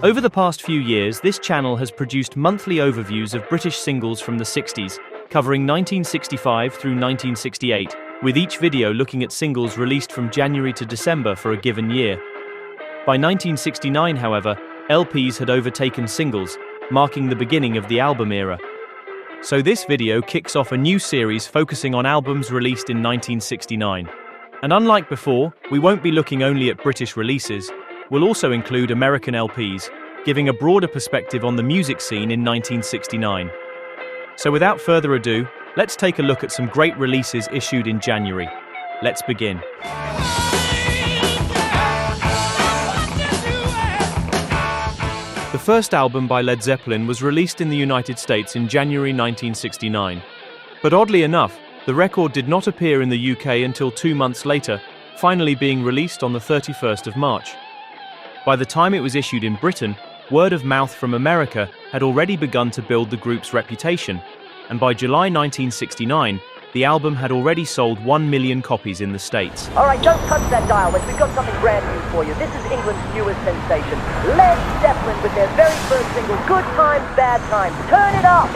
Over the past few years, this channel has produced monthly overviews of British singles from the 60s, covering 1965 through 1968, with each video looking at singles released from January to December for a given year. By 1969, however, LPs had overtaken singles, marking the beginning of the album era. So this video kicks off a new series focusing on albums released in 1969. And unlike before, we won't be looking only at British releases. We'll also include American LPs, giving a broader perspective on the music scene in 1969. So without further ado, let's take a look at some great releases issued in January. Let's begin. The first album by Led Zeppelin was released in the United States in January 1969. But oddly enough, the record did not appear in the UK until 2 months later, finally being released on the 31st of March. By the time it was issued in Britain, word of mouth from America had already begun to build the group's reputation, and by July 1969, the album had already sold 1 million copies in the States. All right, don't touch that dial, Wes. We've got something brand new for you. This is England's newest sensation, Led Zeppelin, with their very first single, Good Times, Bad Times. Turn it up!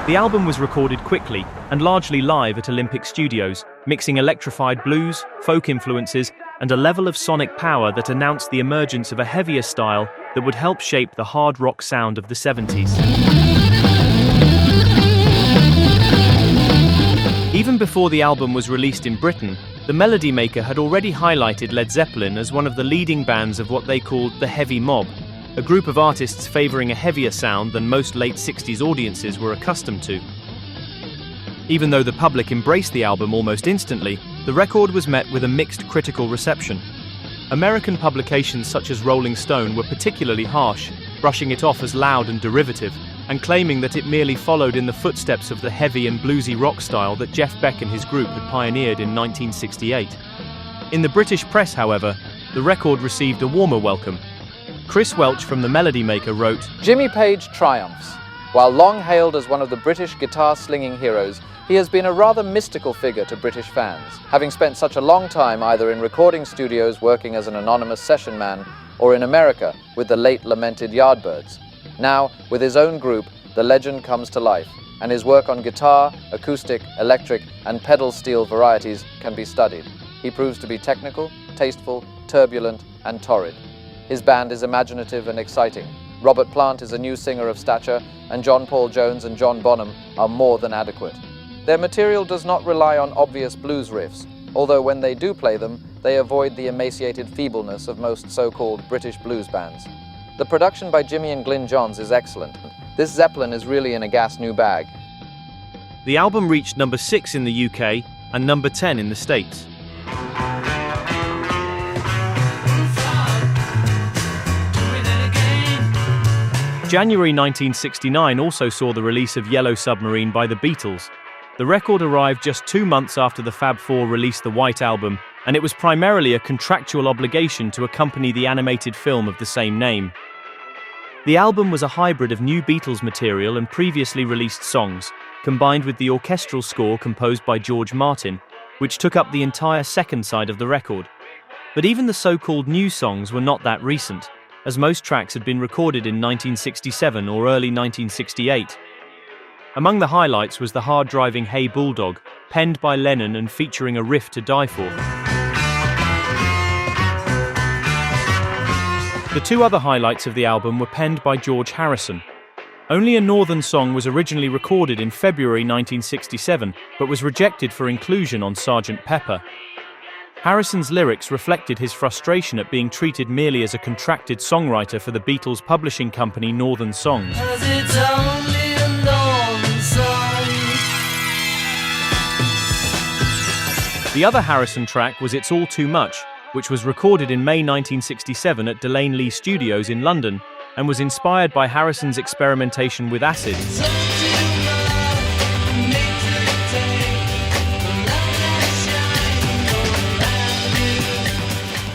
The album was recorded quickly and largely live at Olympic Studios, mixing electrified blues, folk influences, and a level of sonic power that announced the emergence of a heavier style that would help shape the hard rock sound of the 70s. Even before the album was released in Britain, the Melody Maker had already highlighted Led Zeppelin as one of the leading bands of what they called the heavy mob, a group of artists favoring a heavier sound than most late 60s audiences were accustomed to. Even though the public embraced the album almost instantly, the record was met with a mixed critical reception. American publications such as Rolling Stone were particularly harsh, brushing it off as loud and derivative, and claiming that it merely followed in the footsteps of the heavy and bluesy rock style that Jeff Beck and his group had pioneered in 1968. In the British press, however, the record received a warmer welcome. Chris Welch from the Melody Maker wrote, "Jimmy Page triumphs. While long hailed as one of the British guitar-slinging heroes, he has been a rather mystical figure to British fans, having spent such a long time either in recording studios working as an anonymous session man or in America with the late lamented Yardbirds. Now, with his own group, the legend comes to life, and his work on guitar, acoustic, electric, and pedal steel varieties can be studied. He proves to be technical, tasteful, turbulent, and torrid. His band is imaginative and exciting. Robert Plant is a new singer of stature, and John Paul Jones and John Bonham are more than adequate. Their material does not rely on obvious blues riffs, although when they do play them, they avoid the emaciated feebleness of most so-called British blues bands. The production by Jimmy and Glyn Johns is excellent. This Zeppelin is really in a gas new bag." The album reached number 6 in the UK and number 10 in the States. January 1969 also saw the release of Yellow Submarine by the Beatles. The record arrived just 2 months after the Fab Four released the White Album, and it was primarily a contractual obligation to accompany the animated film of the same name. The album was a hybrid of new Beatles material and previously released songs, combined with the orchestral score composed by George Martin, which took up the entire second side of the record. But even the so-called new songs were not that recent, as most tracks had been recorded in 1967 or early 1968. Among the highlights was the hard-driving Hey Bulldog, penned by Lennon and featuring a riff to die for. The 2 other highlights of the album were penned by George Harrison. Only a Northern Song was originally recorded in February 1967, but was rejected for inclusion on Sgt. Pepper. Harrison's lyrics reflected his frustration at being treated merely as a contracted songwriter for the Beatles' publishing company Northern Songs. The other Harrison track was It's All Too Much, which was recorded in May 1967 at Delane Lee Studios in London and was inspired by Harrison's experimentation with acid.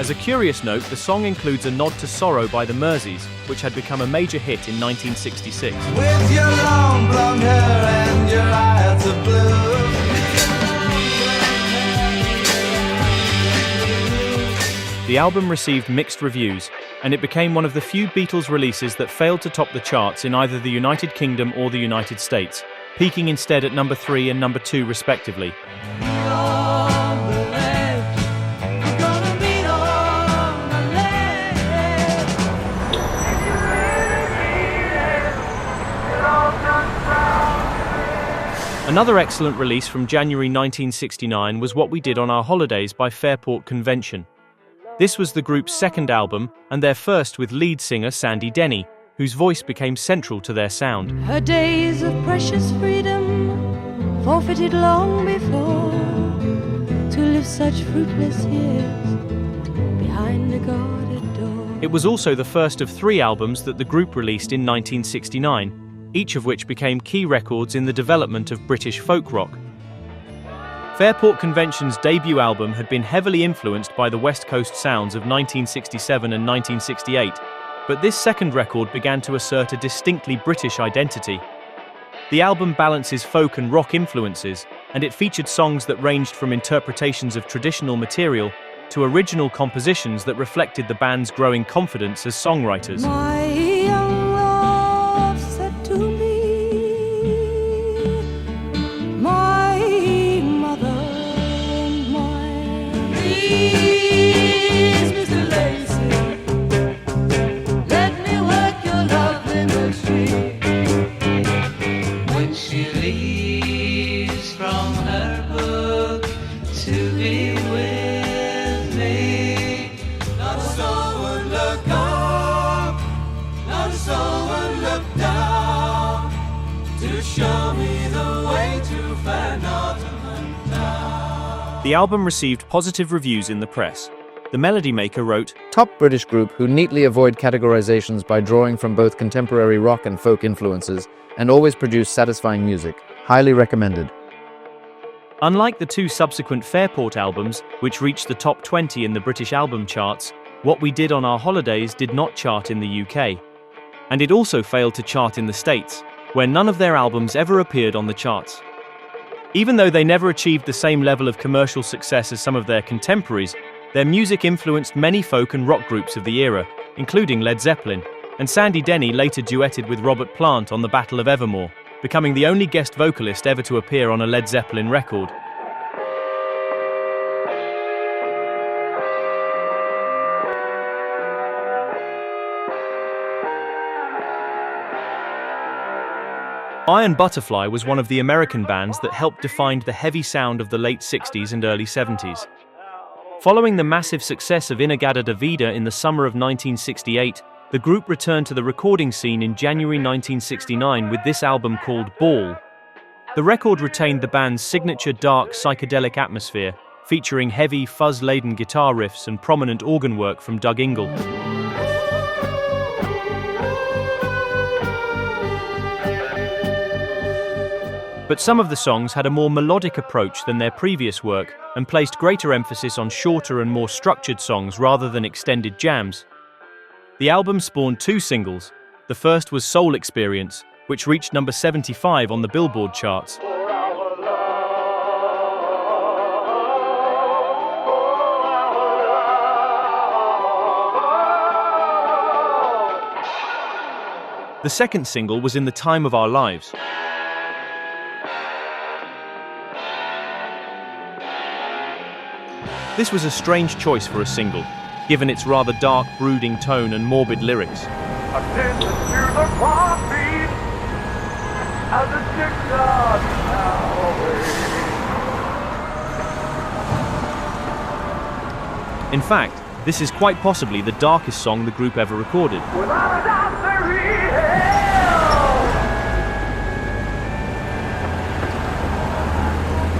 As a curious note, the song includes a nod to Sorrow by the Merseys, which had become a major hit in 1966. With your long blonde hair and your eyes of blue. The album received mixed reviews, and it became one of the few Beatles releases that failed to top the charts in either the United Kingdom or the United States, peaking instead at number 3 and number 2 respectively. Another excellent release from January 1969 was What We Did on Our Holidays by Fairport Convention. This was the group's second album, and their first with lead singer Sandy Denny, whose voice became central to their sound. Her days of precious freedom, forfeited long before, to live such fruitless years behind a guarded door. It was also the first of 3 albums that the group released in 1969, each of which became key records in the development of British folk rock. Fairport Convention's debut album had been heavily influenced by the West Coast sounds of 1967 and 1968, but this second record began to assert a distinctly British identity. The album balances folk and rock influences, and it featured songs that ranged from interpretations of traditional material to original compositions that reflected the band's growing confidence as songwriters. My young love said to me, my mother and mine, please, Mr. Lacy, let me work your love industry. When she leaves from her book to be with me, Not a soul would look up, not a soul would look down, to show me the way to Fair Nottingham Town. The album received positive reviews in the press. The Melody Maker wrote, Top British group who neatly avoid categorizations by drawing from both contemporary rock and folk influences and always produce satisfying music. Highly recommended. unlike the 2 subsequent Fairport albums, which reached the top 20 in the British album charts, What We Did on Our Holidays did not chart in the UK. And it also failed to chart in the States, where none of their albums ever appeared on the charts. Even though they never achieved the same level of commercial success as some of their contemporaries, their music influenced many folk and rock groups of the era, including Led Zeppelin, and Sandy Denny later duetted with Robert Plant on The Battle of Evermore, becoming the only guest vocalist ever to appear on a Led Zeppelin record. Iron Butterfly was one of the American bands that helped define the heavy sound of the late 60s and early 70s. Following the massive success of In-A-Gadda-Da-Vida in the summer of 1968, the group returned to the recording scene in January 1969 with this album called Ball. The record retained the band's signature dark psychedelic atmosphere, featuring heavy, fuzz-laden guitar riffs and prominent organ work from Doug Ingle. But some of the songs had a more melodic approach than their previous work and placed greater emphasis on shorter and more structured songs rather than extended jams. The album spawned 2 singles. The first was Soul Experience, which reached number 75 on the Billboard charts. The second single was In the Time of Our Lives. This was a strange choice for a single, given its rather dark, brooding tone and morbid lyrics. Attention to the heartbeat as the jigsaw away. In fact, this is quite possibly the darkest song the group ever recorded. Without a doubt there is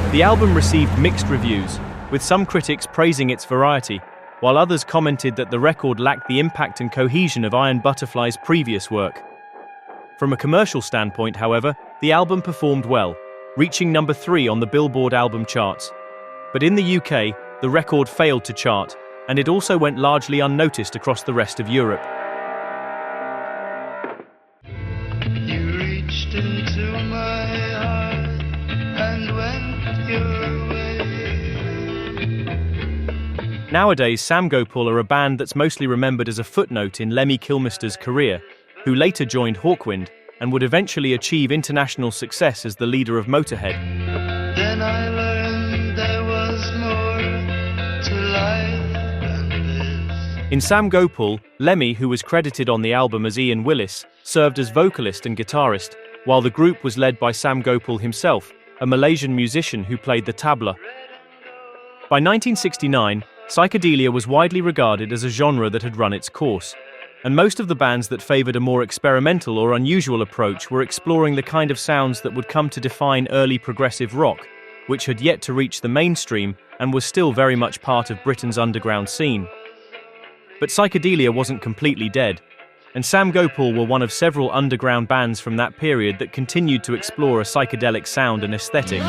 hell. The album received mixed reviews, with some critics praising its variety, while others commented that the record lacked the impact and cohesion of Iron Butterfly's previous work. From a commercial standpoint, however, the album performed well, reaching number 3 on the Billboard album charts. But in the UK, the record failed to chart, and it also went largely unnoticed across the rest of Europe. you reached into my heart and went your way. Nowadays, Sam Gopal are a band that's mostly remembered as a footnote in Lemmy Kilmister's career, who later joined Hawkwind and would eventually achieve international success as the leader of Motorhead. Then I learned there was more to life than this. In Sam Gopal, Lemmy, who was credited on the album as Ian Willis, served as vocalist and guitarist, while the group was led by Sam Gopal himself, a Malaysian musician who played the tabla. By 1969, psychedelia was widely regarded as a genre that had run its course, and most of the bands that favored a more experimental or unusual approach were exploring the kind of sounds that would come to define early progressive rock, which had yet to reach the mainstream and was still very much part of Britain's underground scene. But psychedelia wasn't completely dead, and Sam Gopal were one of several underground bands from that period that continued to explore a psychedelic sound and aesthetic.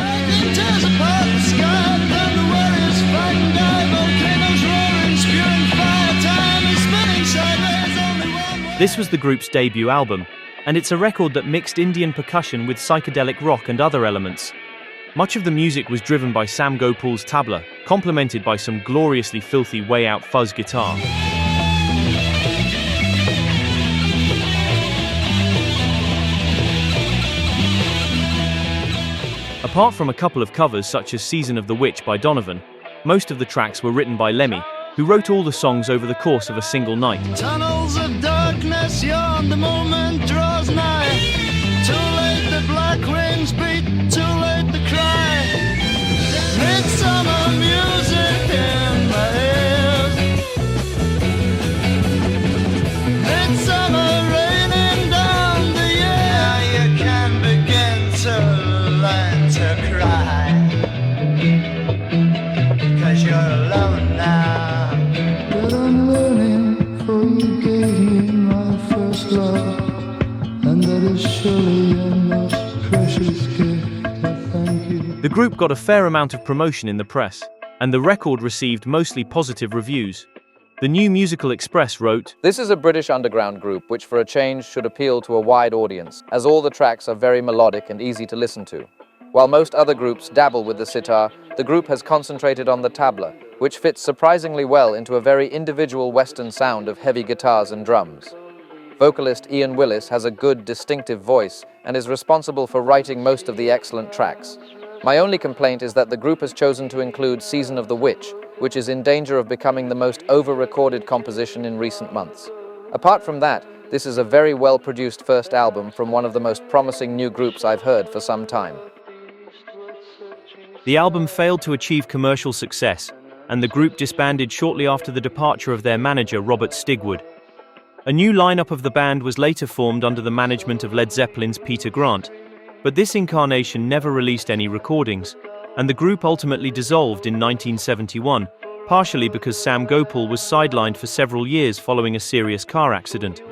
This was the group's debut album, and it's a record that mixed Indian percussion with psychedelic rock and other elements. Much of the music was driven by Sam Gopal's tabla, complemented by some gloriously filthy way-out fuzz guitar. Apart from a couple of covers such as Season of the Witch by Donovan, most of the tracks were written by Lemmy, who wrote all the songs over the course of a single night. Tunnels of darkness yawn, the moment draws nigh. Too late the black wings beat, too late the cry. Midsummer music in my ears. Midsummer raining down the year. Now you can begin to learn to cry. 'Cause you're alone now. But I'm learning, for you gave me my first love, and that is surely your most precious gift. I thank you. The group got a fair amount of promotion in the press, and the record received mostly positive reviews. The New Musical Express wrote, This is a British underground group which for a change should appeal to a wide audience, as all the tracks are very melodic and easy to listen to. While most other groups dabble with the sitar, the group has concentrated on the tabla, which fits surprisingly well into a very individual Western sound of heavy guitars and drums. Vocalist Ian Willis has a good, distinctive voice and is responsible for writing most of the excellent tracks. My only complaint is that the group has chosen to include Season of the Witch, which is in danger of becoming the most over-recorded composition in recent months. Apart from that, this is a very well-produced first album from one of the most promising new groups I've heard for some time. The album failed to achieve commercial success, and the group disbanded shortly after the departure of their manager Robert Stigwood. A new lineup of the band was later formed under the management of Led Zeppelin's Peter Grant, but this incarnation never released any recordings, and the group ultimately dissolved in 1971, partially because Sam Gopal was sidelined for several years following a serious car accident.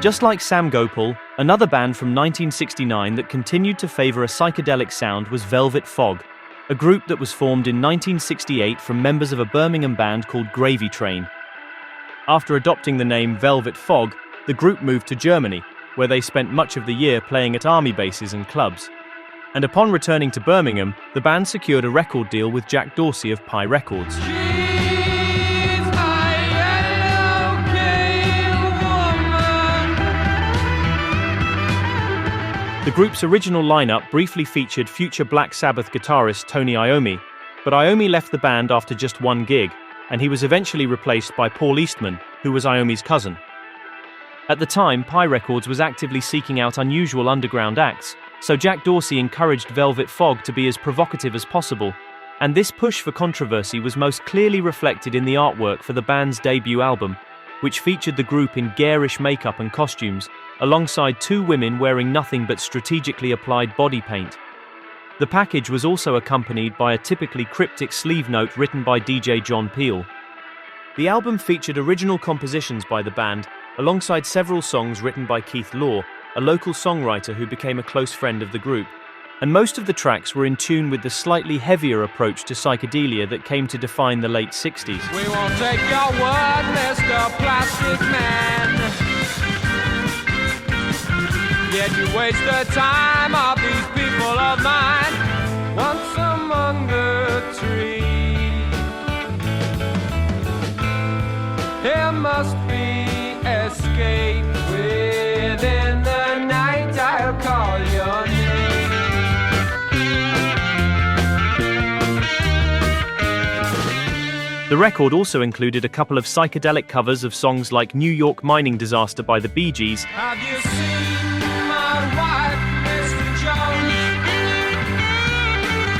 Just like Sam Gopal, another band from 1969 that continued to favor a psychedelic sound was Velvet Fogg, a group that was formed in 1968 from members of a Birmingham band called Gravy Train. After adopting the name Velvet Fogg, the group moved to Germany, where they spent much of the year playing at army bases and clubs. And upon returning to Birmingham, the band secured a record deal with Jack Dorsey of Pi Records. The group's original lineup briefly featured future Black Sabbath guitarist Tony Iommi, but Iommi left the band after just one gig, and he was eventually replaced by Paul Eastman, who was Iommi's cousin. At the time, Pi Records was actively seeking out unusual underground acts, so Jack Dorsey encouraged Velvet Fogg to be as provocative as possible, and this push for controversy was most clearly reflected in the artwork for the band's debut album, which featured the group in garish makeup and costumes, alongside two women wearing nothing but strategically applied body paint. The package was also accompanied by a typically cryptic sleeve note written by DJ John Peel. The album featured original compositions by the band, alongside several songs written by Keith Law, a local songwriter who became a close friend of the group, and most of the tracks were in tune with the slightly heavier approach to psychedelia that came to define the late 60s. We won't take your word, Mr. Plastic Man. you waste the time of these people of mine once among the trees. There must be escape within the night. I'll call your name. The record also included a couple of psychedelic covers of songs like New York Mining Disaster by the Bee Gees Have you seen my wife, Mr. Jones?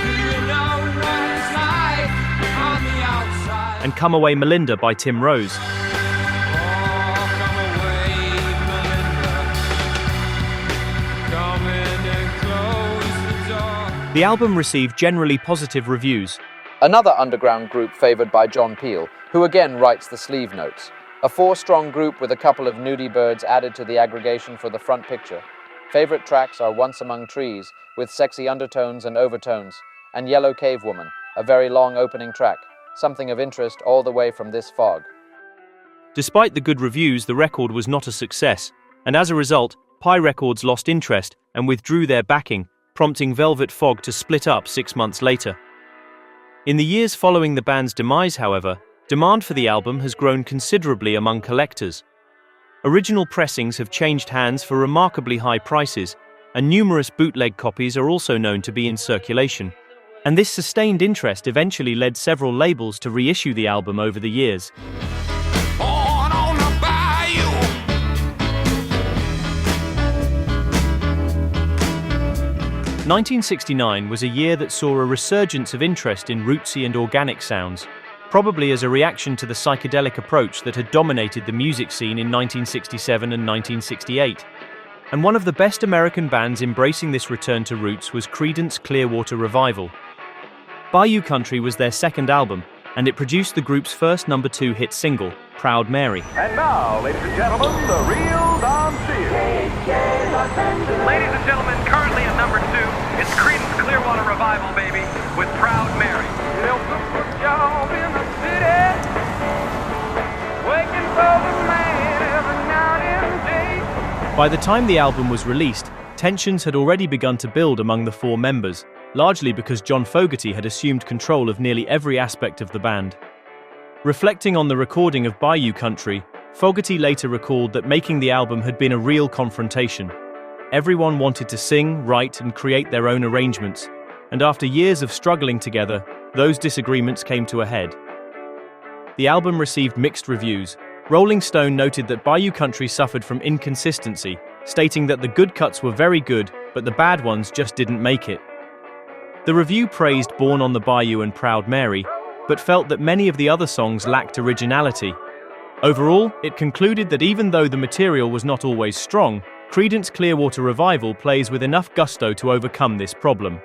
Do you know what it's like on the outside? and Come Away Melinda by Tim Rose. Oh, come away, Melinda. Come in and close the door. The album received generally positive reviews. Another underground group favoured by John Peel, who again writes the sleeve notes. A 4-strong group with a couple of nudie birds added to the aggregation for the front picture. Favourite tracks are Once Among Trees, with sexy undertones and overtones, and Yellow Cave Woman, a very long opening track, something of interest all the way from this Fogg. Despite the good reviews, the record was not a success, and as a result, Pi Records lost interest and withdrew their backing, prompting Velvet Fog to split up 6 months later. In the years following the band's demise, however, demand for the album has grown considerably among collectors. Original pressings have changed hands for remarkably high prices, and numerous bootleg copies are also known to be in circulation. And this sustained interest eventually led several labels to reissue the album over the years. Born on the bayou. 1969 was a year that saw a resurgence of interest in rootsy and organic sounds, probably as a reaction to the psychedelic approach that had dominated the music scene in 1967 and 1968. And one of the best American bands embracing this return to roots was Creedence Clearwater Revival. Bayou Country was their second album, and it produced the group's first #2 hit single, Proud Mary. And now, ladies and gentlemen, the real Don Sears. Ladies and gentlemen, currently at #2, it's Creedence Clearwater Revival, baby, with Proud Mary. Job in the city, waiting for the man every night and day. By the time the album was released, tensions had already begun to build among the 4 members, largely because John Fogerty had assumed control of nearly every aspect of the band. Reflecting on the recording of Bayou Country, Fogerty later recalled that making the album had been a real confrontation. Everyone wanted to sing, write, and create their own arrangements, and after years of struggling together, those disagreements came to a head. The album received mixed reviews. Rolling Stone noted that Bayou Country suffered from inconsistency, stating that the good cuts were very good, but the bad ones just didn't make it. The review praised Born on the Bayou and Proud Mary, but felt that many of the other songs lacked originality. Overall, it concluded that even though the material was not always strong, Creedence Clearwater Revival plays with enough gusto to overcome this problem.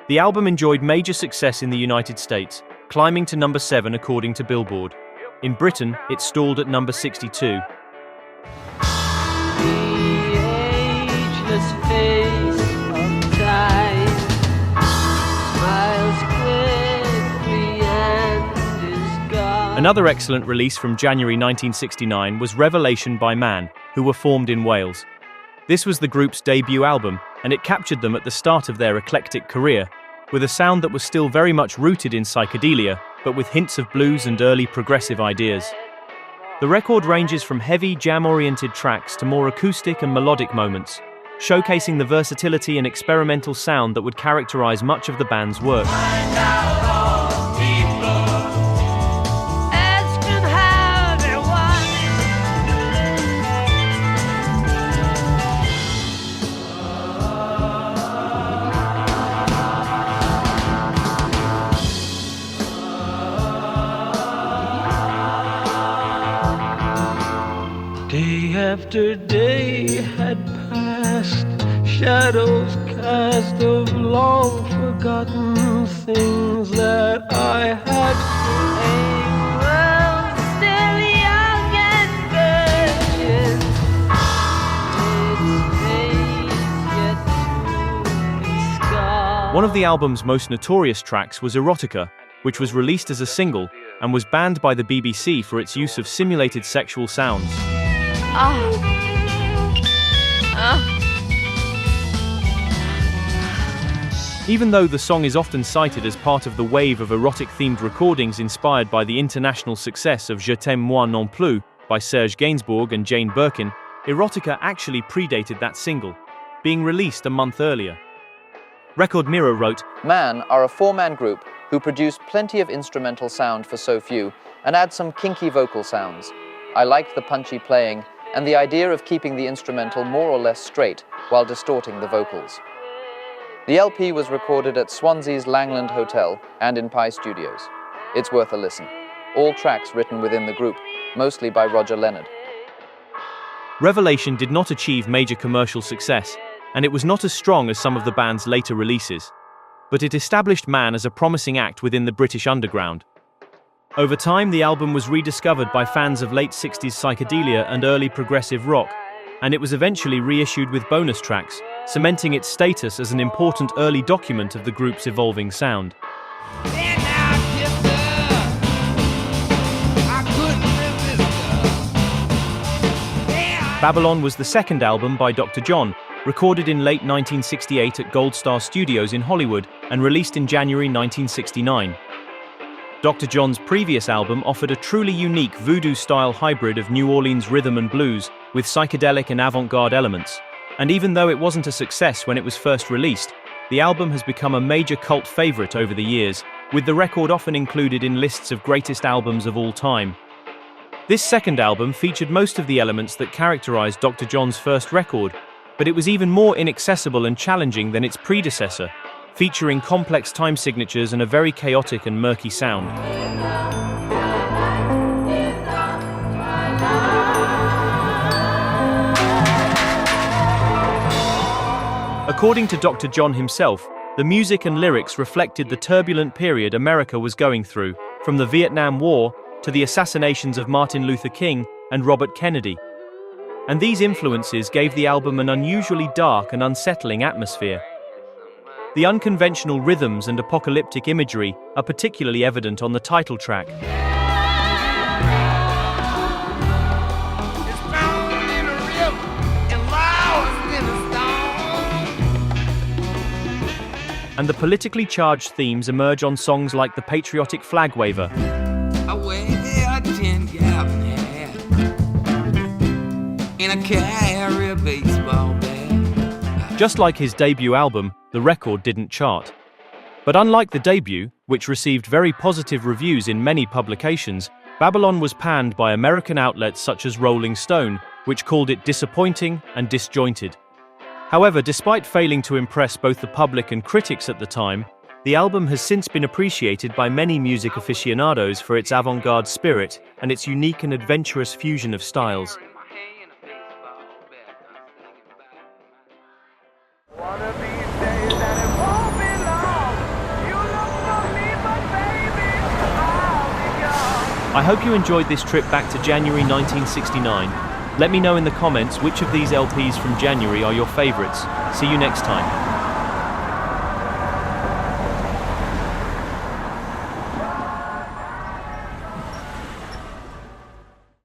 The album enjoyed major success in the United States, climbing to #7 according to Billboard. In Britain, it stalled at #62. Another excellent release from January 1969 was Revelation by Man, who were formed in Wales. This was the group's debut album, and it captured them at the start of their eclectic career, with a sound that was still very much rooted in psychedelia, but with hints of blues and early progressive ideas. The record ranges from heavy, jam-oriented tracks to more acoustic and melodic moments, showcasing the versatility and experimental sound that would characterize much of the band's work. Day after day had passed, shadows cast of long forgotten things that I had well, still young and virgin. One of the album's most notorious tracks was Erotica, which was released as a single and was banned by the BBC for its use of simulated sexual sounds. Ah. Ah. Even though the song is often cited as part of the wave of erotic-themed recordings inspired by the international success of Je t'aime moi non plus by Serge Gainsbourg and Jane Birkin, Erotica actually predated that single, being released a month earlier. Record Mirror wrote, Man are a four-man group who produce plenty of instrumental sound for so few and add some kinky vocal sounds. I liked the punchy playing and the idea of keeping the instrumental more or less straight while distorting the vocals. The LP was recorded at Swansea's Langland Hotel and in Pi Studios. It's worth a listen. All tracks written within the group, mostly by Roger Leonard. Revelation did not achieve major commercial success, and it was not as strong as some of the band's later releases. But it established Man as a promising act within the British underground. Over time, the album was rediscovered by fans of late 60s psychedelia and early progressive rock, and it was eventually reissued with bonus tracks, cementing its status as an important early document of the group's evolving sound. Babylon was the second album by Dr. John, recorded in late 1968 at Gold Star Studios in Hollywood and released in January 1969. Dr. John's previous album offered a truly unique voodoo-style hybrid of New Orleans rhythm and blues with psychedelic and avant-garde elements. And even though it wasn't a success when it was first released, the album has become a major cult favorite over the years, with the record often included in lists of greatest albums of all time. This second album featured most of the elements that characterized Dr. John's first record, but it was even more inaccessible and challenging than its predecessor, featuring complex time signatures and a very chaotic and murky sound. According to Dr. John himself, the music and lyrics reflected the turbulent period America was going through, from the Vietnam War to the assassinations of Martin Luther King and Robert Kennedy. And these influences gave the album an unusually dark and unsettling atmosphere. The unconventional rhythms and apocalyptic imagery are particularly evident on the title track. And the politically charged themes emerge on songs like the patriotic Flag Waver. Just like his debut album, the record didn't chart. But unlike the debut, which received very positive reviews in many publications, Babylon was panned by American outlets such as Rolling Stone, which called it disappointing and disjointed. However, despite failing to impress both the public and critics at the time, the album has since been appreciated by many music aficionados for its avant-garde spirit and its unique and adventurous fusion of styles. I hope you enjoyed this trip back to January 1969. Let me know in the comments which of these LPs from January are your favorites. See you next time.